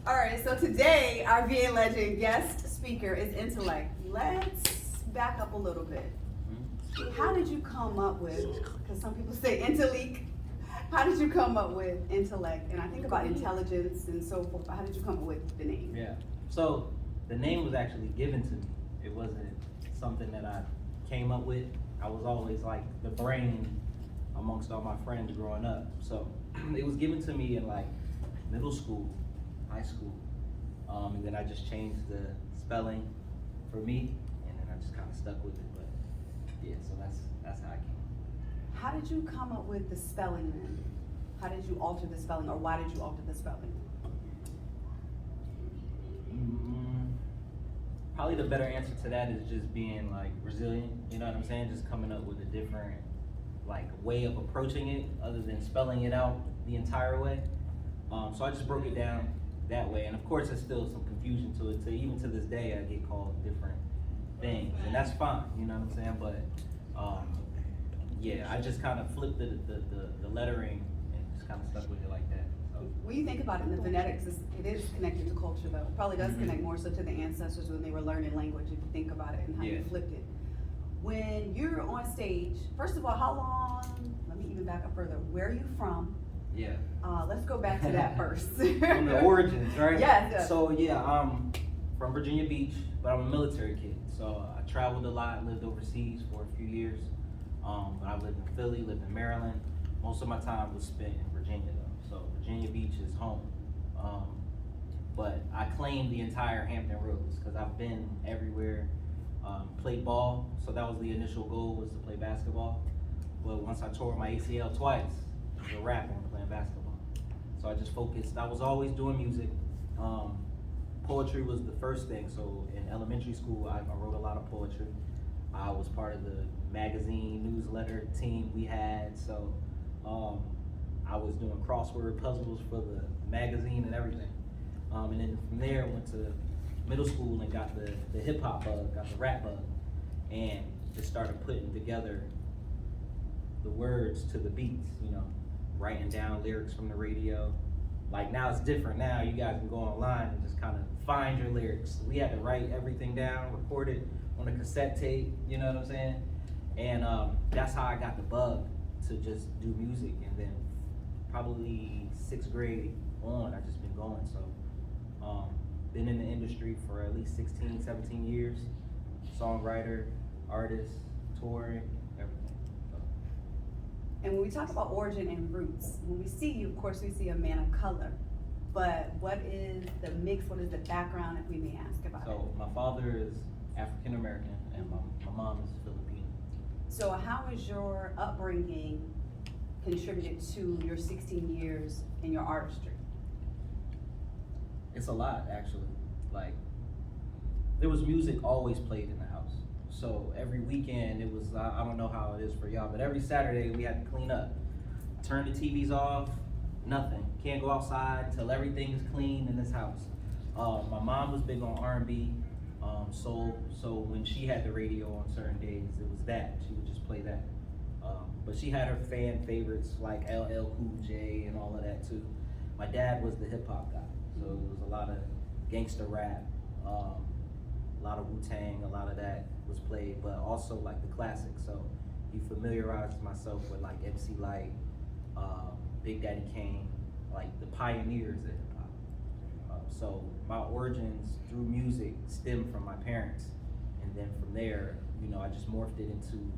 All right, so today our VA legend guest speaker is Intalek. Let's back up a little bit. How did you come up with, because some people say Intalek, how did you come up with Intalek? And I think about intelligence and so forth, but how did you come up with the name? Yeah, so the name was actually given to me. It wasn't something that I came up with. I was always like the brain amongst all my friends growing up. So it was given to me in like middle school, high school, and then I just changed the spelling for me, and then I just kind of stuck with it. But yeah, so that's how I came. How did you come up with the spelling then? How did you alter the spelling, or why did you alter the spelling? Probably the better answer to that is just being like resilient. You know what I'm saying? Just coming up with a different like way of approaching it, other than spelling it out the entire way. So I just broke it down that way, and of course there's still some confusion to it. So even to this day, I get called different things, and that's fine. You know what I'm saying? But yeah, I just kind of flipped the lettering and just kind of stuck with it like that. So. When you think about it, in the phonetics, it is connected to culture, though. It probably does connect more so to the ancestors when they were learning language, if you think about it and how you flipped it. When you're on stage, first of all, how long, let me even back up further, where are you from? Yeah. Let's go back to that first. From the origins, right? Yes. So yeah, I'm from Virginia Beach, but I'm a military kid. So I traveled a lot, lived overseas for a few years. But I lived in Philly, lived in Maryland. Most of my time was spent in Virginia though. So Virginia Beach is home. But I claim the entire Hampton Roads because I've been everywhere. Played ball, so that was the initial goal, was to play basketball. But once I tore my ACL twice, it was a wrap on playing basketball. So I just focused. I was always doing music. Poetry was the first thing. So in elementary school, I wrote a lot of poetry. I was part of the magazine newsletter team we had. So I was doing crossword puzzles for the magazine and everything. And then from there, I went to middle school and got the hip hop bug, got the rap bug, and just started putting together the words to the beats, you know, writing down lyrics from the radio. Like now it's different. Now you guys can go online and just kind of find your lyrics. We had to write everything down, record it on a cassette tape, you know what I'm saying? And that's how I got the bug to just do music. And then probably 6th grade on, I just been going. So been in the industry for at least 16, 17 years. Songwriter, artist, touring, everything. So. And when we talk about origin and roots, when we see you, of course, we see a man of color. But what is the mix? What is the background, if we may ask about it? So my father is African American and my mom is Filipino. So how has your upbringing contributed to your 16 years in your artistry? It's a lot, actually. Like, there was music always played in the house. So every weekend it was, I don't know how it is for y'all, but every Saturday we had to clean up. Turn the TVs off, nothing. Can't go outside until everything is clean in this house. My mom was big on R&B, soul, so when she had the radio on certain days, it was that. She would just play that. But she had her fan favorites like LL Cool J and all of that too. My dad was the hip hop guy, so it was a lot of gangster rap, a lot of Wu-Tang, a lot of that was played, but also like the classics. So he familiarized myself with like MC Light, Big Daddy Kane, like the pioneers of hip hop. So my origins through music stem from my parents, and then from there, you know, I just morphed it into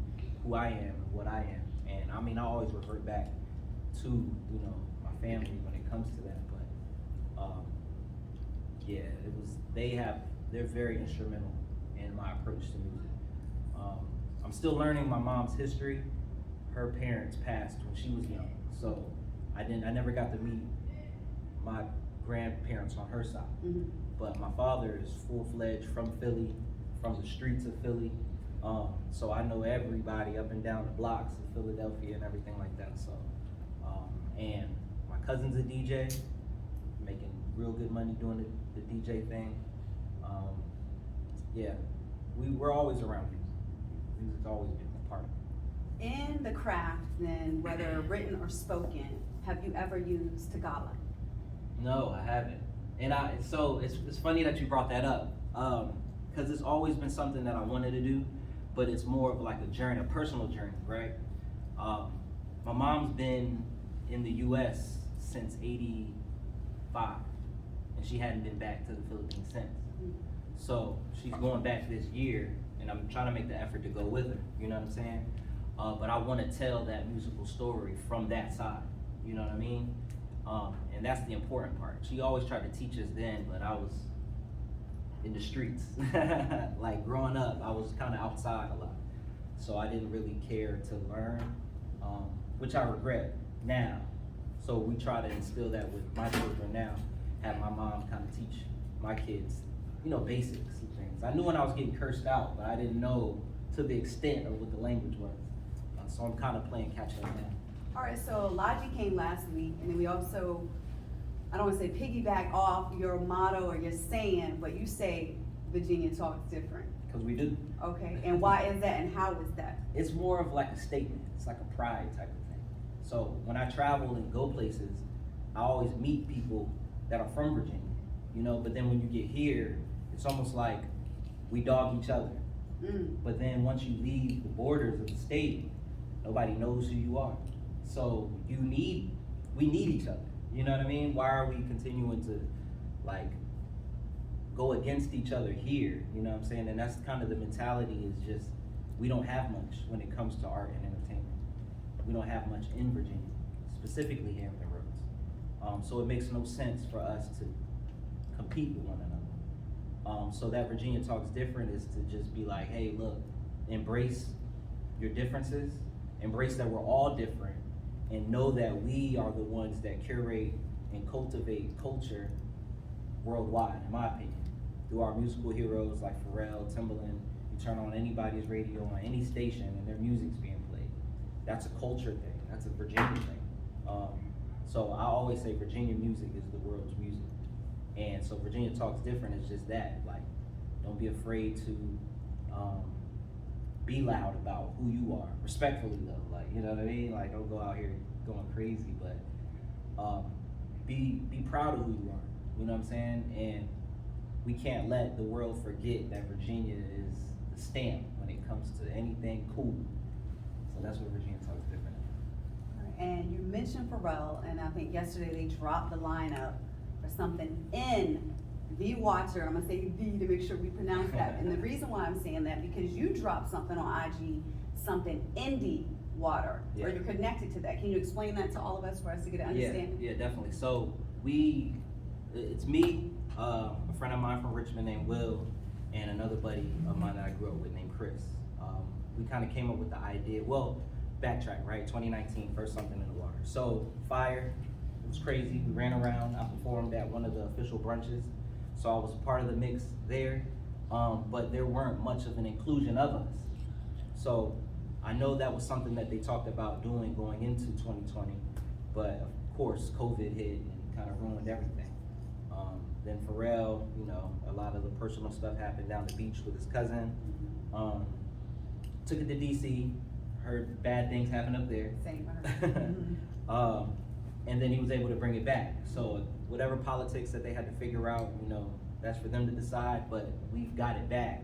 who I am and what I am. And I mean, I always revert back to, you know, my family when it comes to that. But yeah, it was. They're very instrumental in my approach to music. I'm still learning my mom's history. Her parents passed when she was young, so I never got to meet my grandparents on her side. Mm-hmm. But my father is full-fledged from Philly, from the streets of Philly. So I know everybody up and down the blocks of Philadelphia and everything like that. So, and my cousin's a DJ, making real good money doing the DJ thing. Yeah, we're always around music. Music's always been a part of it. In the craft, then, whether written or spoken, have you ever used Tagalog? No, I haven't. So it's funny that you brought that up, because it's always been something that I wanted to do, but it's more of like a journey, a personal journey, right? My mom's been in the U.S. since '85, and she hadn't been back to the Philippines since. So she's going back this year, and I'm trying to make the effort to go with her. You know what I'm saying? But I want to tell that musical story from that side. You know what I mean? And that's the important part. She always tried to teach us then, but I was in the streets. Like growing up, I was kind of outside a lot. So I didn't really care to learn, which I regret now. So we try to instill that with my children now, have my mom kind of teach my kids, basics and things. I knew when I was getting cursed out, but I didn't know to the extent of what the language was. So I'm kind of playing catch up now. All right, so Logic came last week, and then we also, I don't want to say piggyback off your motto or your saying, but you say Virginia talks different. Because we do. Okay, and why is that, and how is that? It's more of like a statement. It's like a pride type of thing. So when I travel and go places, I always meet people that are from Virginia, but then when you get here, it's almost like we dog each other. But then once you leave the borders of the state, nobody knows who you are. So we need each other. You know what I mean? Why are we continuing to go against each other here? You know what I'm saying? And that's kind of the mentality, is just, we don't have much when it comes to art and entertainment. We don't have much in Virginia, specifically Hampton Roads. So it makes no sense for us to compete with one another. So that Virginia Talks Different is to just be like, hey, look, embrace your differences, embrace that we're all different, and know that we are the ones that curate and cultivate culture worldwide, in my opinion, through our musical heroes like Pharrell, Timbaland. You turn on anybody's radio on any station and their music's being played. That's a culture thing. That's a Virginia thing. So I always say Virginia music is the world's music. And so Virginia Talks Different is just that. Don't be afraid to be loud about who you are, respectfully though. You know what I mean? Don't go out here going crazy, but be proud of who you are. You know what I'm saying? And we can't let the world forget that Virginia is the stamp when it comes to anything cool. So that's what Virginia Talks Different is. And you mentioned Pharrell, and I think yesterday they dropped the lineup for something in The Watcher. I'm gonna say the to make sure we pronounce that. And the reason why I'm saying that, because you dropped something on IG, something indie water, or you're connected to that. Can you explain that to all of us for us to get an understanding? Yeah, definitely. So it's me, a friend of mine from Richmond named Will, and another buddy of mine that I grew up with named Chris. We kind of came up with the idea, backtrack, right? 2019, first Something in the Water. So fire, it was crazy. We ran around. I performed at one of the official brunches. So I was part of the mix there, but there weren't much of an inclusion of us. So I know that was something that they talked about doing going into 2020, but of course COVID hit and kind of ruined everything. Then Pharrell, a lot of the personal stuff happened down the beach with his cousin. Took it to DC, heard bad things happen up there. Same. And then he was able to bring it back. So whatever politics that they had to figure out, that's for them to decide, but we've got it back.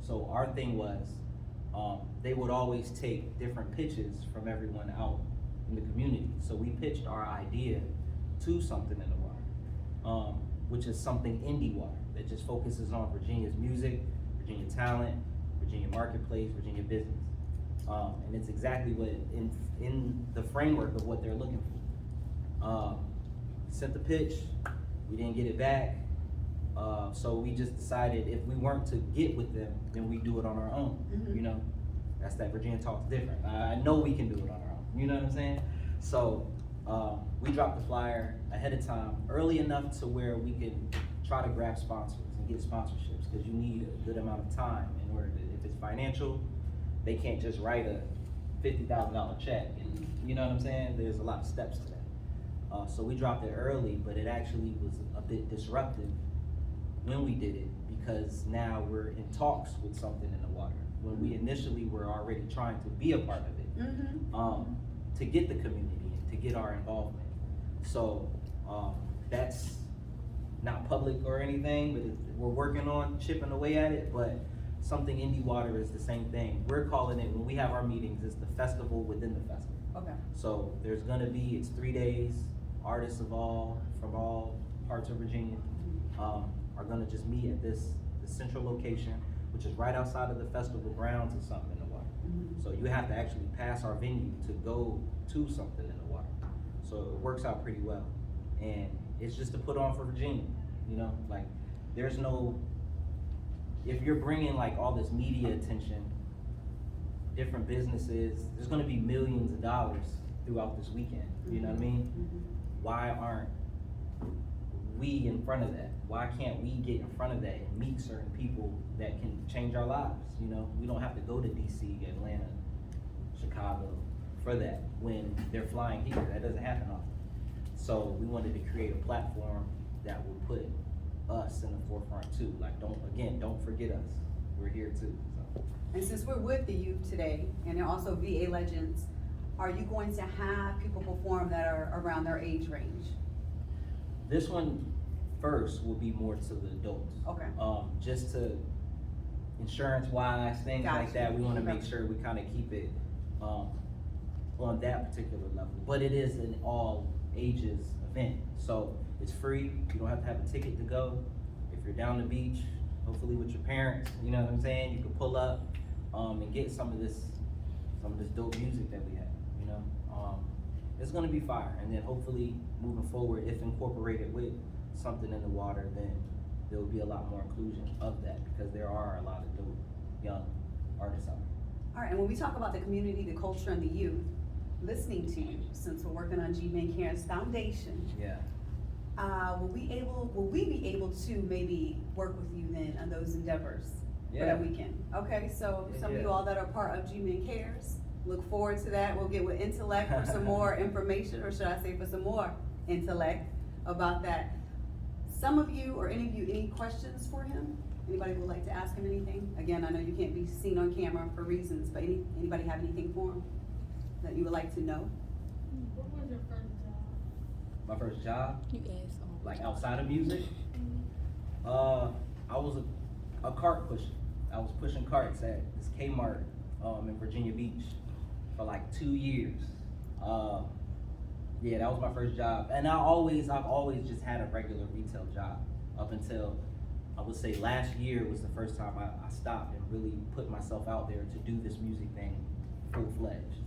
So our thing was, they would always take different pitches from everyone out in the community. So we pitched our idea to Something in the Water, which is something indie water that just focuses on Virginia's music, Virginia talent, Virginia marketplace, Virginia business. And it's exactly what, in the framework of what they're looking for. Sent the pitch, we didn't get it back. So we just decided if we weren't to get with them, then we do it on our own. That's that Virginia Talks Different. I know we can do it on our own. You know what I'm saying? So we dropped the flyer ahead of time, early enough to where we could try to grab sponsors and get sponsorships, because you need a good amount of time in order to, if it's financial, they can't just write a $50,000 check. And, you know what I'm saying? There's a lot of steps to that. So we dropped it early, but it actually was a bit disruptive when we did it, because now we're in talks with Something in the Water, when we initially were already trying to be a part of it, to get the community in, to get our involvement. So that's not public or anything, but we're working on chipping away at it. But something indie water is the same thing. We're calling it, when we have our meetings, it's the festival within the festival. Okay. So there's gonna be, it's 3 days, artists from all parts of Virginia, are gonna just meet at the central location, which is right outside of the festival grounds or something in the water. Mhm. So you have to actually pass our venue to go to something in the water. So it works out pretty well. And it's just to put on for Virginia, you know, like there's no, if you're bringing like all this media attention, different businesses, there's gonna be millions of dollars throughout this weekend, you know what I mean? Mhm. Why aren't we in front of that? Why can't we get in front of that and meet certain people that can change our lives, you know? We don't have to go to DC, Atlanta, Chicago for that when they're flying here. That doesn't happen often. So we wanted to create a platform that would put us in the forefront too. Like, don't forget us. We're here too, so. And since we're with the youth today, and they're also VA legends, are you going to have people perform that are around their age range? This one first will be more to the adults. Okay. Just to insurance wise, things Gotcha. like that, we wanna Okay. make sure we kinda keep it, on that particular level. But it is an all ages event, so it's free, you don't have to have a ticket to go. If you're down the beach, hopefully with your parents, you know what I'm saying, you can pull up, and get some of this dope music that we have, you know? It's gonna be fire, and then hopefully moving forward, if incorporated with something in the water, then there will be a lot more inclusion of that, because there are a lot of dope young artists out there. All right, and when we talk about the community, the culture, and the youth, listening to you, since we're working on G-Man Cares Foundation, Yeah. will we be able to maybe work with you then on those endeavors for Yeah. that weekend? Okay, so some of you Yeah. all that are part of G-Man Cares, look forward to that. We'll get with Intalek for some more information, or should I say for some more intellect about that. Some of you, or any of you, any questions for him? Anybody would like to ask him anything? Again, I know you can't be seen on camera for reasons, but anybody have anything for him that you would like to know? What was your first job? My first job, You asked on. like outside of music, I was a cart pusher. I was pushing carts at this Kmart in Virginia Beach for like 2 years. Yeah, that was my first job, and I've always just had a regular retail job up until I would say last year was the first time I stopped and really put myself out there to do this music thing full-fledged,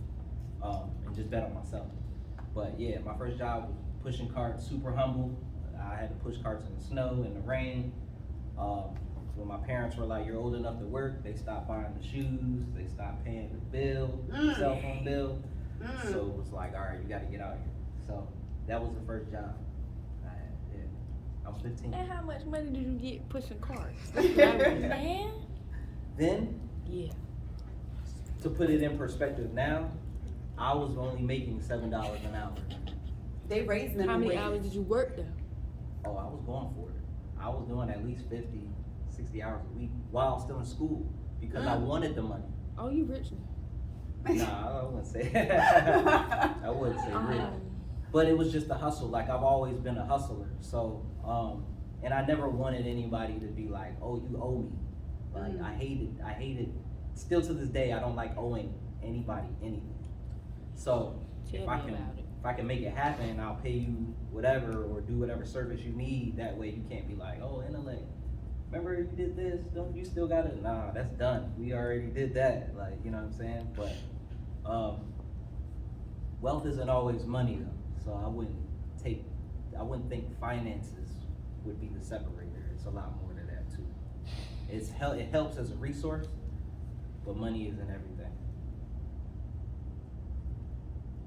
and just bet on myself. But yeah, my first job was pushing carts, super humble. I had to push carts in the snow, in the rain. When my parents were like, "You're old enough to work," they stopped buying the shoes, they stopped paying the bill, the cell phone bill. So it was like, all right, you gotta get out here. So that was the first job I had, yeah. I was 15. And how much money did you get pushing cars? Man. Then, Yeah. to put it in perspective now, I was only making $7 an hour. They raised minimum How many wage. hours did you work though? Oh, I was going for it. I was doing at least 50, 60 hours a week while still in school because I wanted the money. Oh, you rich now. Nah, I wouldn't say I wouldn't say rich. But it was just a hustle. Like, I've always been a hustler. So, and I never wanted anybody to be like, "Oh, you owe me." Like, I hated, still to this day, I don't like owing anybody anything. So, Tell if I me can, about it. if I can make it happen, I'll pay you whatever or do whatever service you need. That way you can't be like, "Oh, Intalek, remember you did this, don't you still got it?" Nah, that's done. We already did that. Like, you know what I'm saying? But, wealth isn't always money though. So I wouldn't think finances would be the separator. It's a lot more to that too. It helps as a resource, but money isn't everything.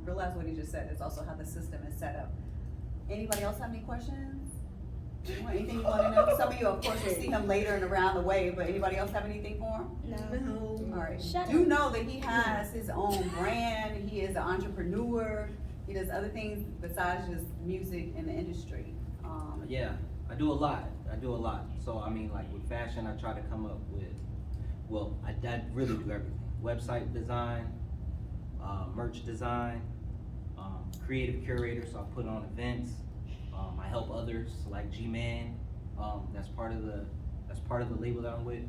Realize what he just said, it's also how the system is set up. Anybody else have any questions? Anything you wanna know? Some of you, of course, will see him later and around the way, but anybody else have anything for him? No. All right, Shut do up. know that he has his own brand, he is an entrepreneur, he does other things besides just music in the industry. Yeah, I do a lot. So I mean, like with fashion, I try to come up with, well, I really do everything. Website design, merch design, creative curator, so I put on events, I help others like G-Man. That's part of the label that I'm with.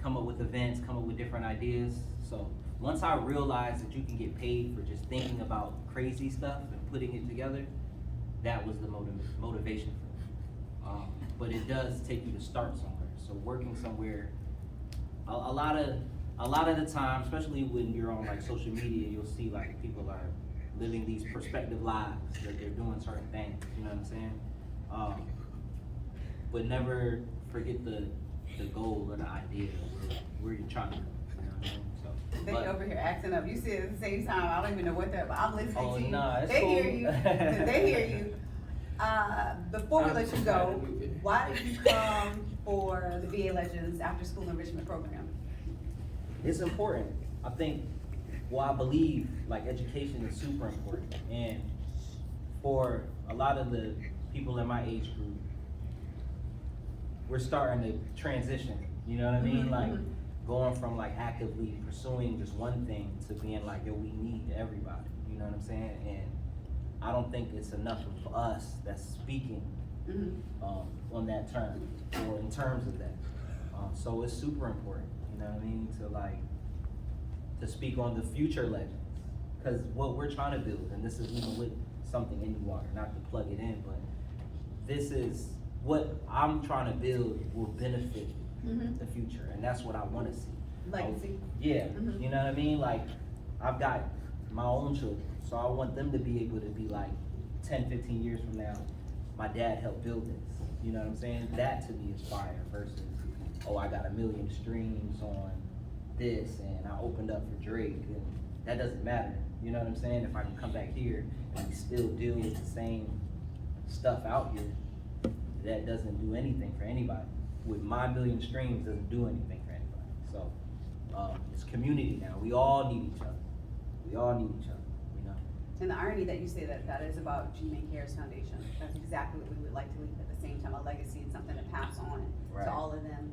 Come up with events, come up with different ideas. So once I realized that you can get paid for just thinking about crazy stuff and putting it together, that was the motivation for me. But it does take you to start somewhere. So working somewhere, a lot of the time, especially when you're on like social media, you'll see like people are living these perspective lives, that they're doing certain things, you know what I'm saying? But never forget the goal or the idea where you're trying to go, you know what I mean? So, They over here acting up. You see it at the same time. I don't even know what that, but I'm listening to you. Nah, it's They cool. hear you. They hear you. Before we let you go, why did you come for the VA Legends After School Enrichment Program? It's important. I think, well, I believe like education is super important. And for a lot of the people in my age group, we're starting to transition, you know what I mean? Mhm, Like mhm. going from like actively pursuing just one thing to being like, yo, we need everybody, you know what I'm saying? And I don't think it's enough of us that's speaking on that term or in terms of that. So it's super important, you know what I mean? To speak on the future legends. Because what we're trying to build, and this is even with something in the water, not to plug it in, but this is what I'm trying to build will benefit the future, and that's what I want to see. Legacy. Yeah, Mhm. you know what I mean? Like, I've got my own children, so I want them to be able to be like 10, 15 years from now, my dad helped build this, you know what I'm saying? That to me is fire versus, oh, I got 1 million streams on this and I opened up for Drake, and that doesn't matter, you know what I'm saying? If I can come back here and we still deal with the same stuff out here, that doesn't do anything for anybody. With my 1 million streams, doesn't do anything for anybody. So it's community now. We all need each other. We all need each other, you know? And the irony that you say that is about G-Man Cares Foundation. That's exactly what we would like to leave at the same time, a legacy and something to pass on Right. to all of them.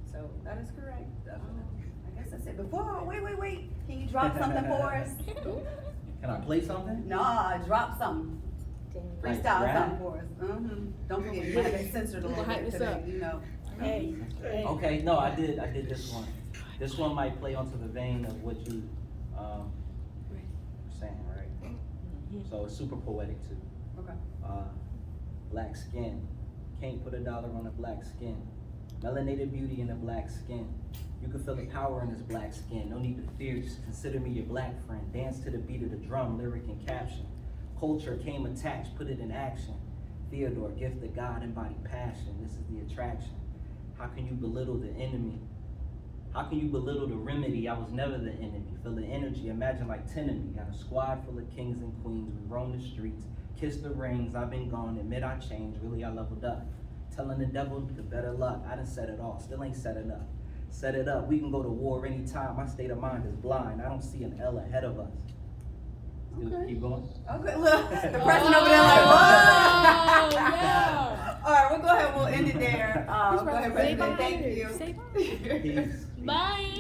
So that is correct. Definitely. I guess that's it. Before, wait. Can you drop something for us? Can I play something? Nah, drop something. Like Freestyle rap? something for us. Don't forget, you might get censored a little Hype bit this today, up. you know. Hey. Okay, no, I did this one. This one might play onto the vein of what you were saying, right? So it's super poetic too. Okay. Black skin, can't put $1 on a black skin. Melanated beauty in a black skin. You can feel the power in this black skin. No need to fear, just consider me your black friend. Dance to the beat of the drum, lyric and caption. Culture came attached, put it in action. Theodore, gift of God, embodied passion. This is the attraction. How can you belittle the enemy? How can you belittle the remedy? I was never the enemy. Feel the energy, imagine like 10 of me. Got a squad full of kings and queens. We roam the streets, kiss the rings. I've been gone, admit I changed. Really, I leveled up. Telling the devil the better luck. I done said it all, still ain't said enough. Set it up, we can go to war anytime. My state of mind is blind. I don't see an L ahead of us. Okay. Keep going. Okay, look, the person over there like, what? yeah. All right, we'll go ahead, we'll end it there. Go ahead, Say President, bye. thank you. Say bye. Peace. Bye.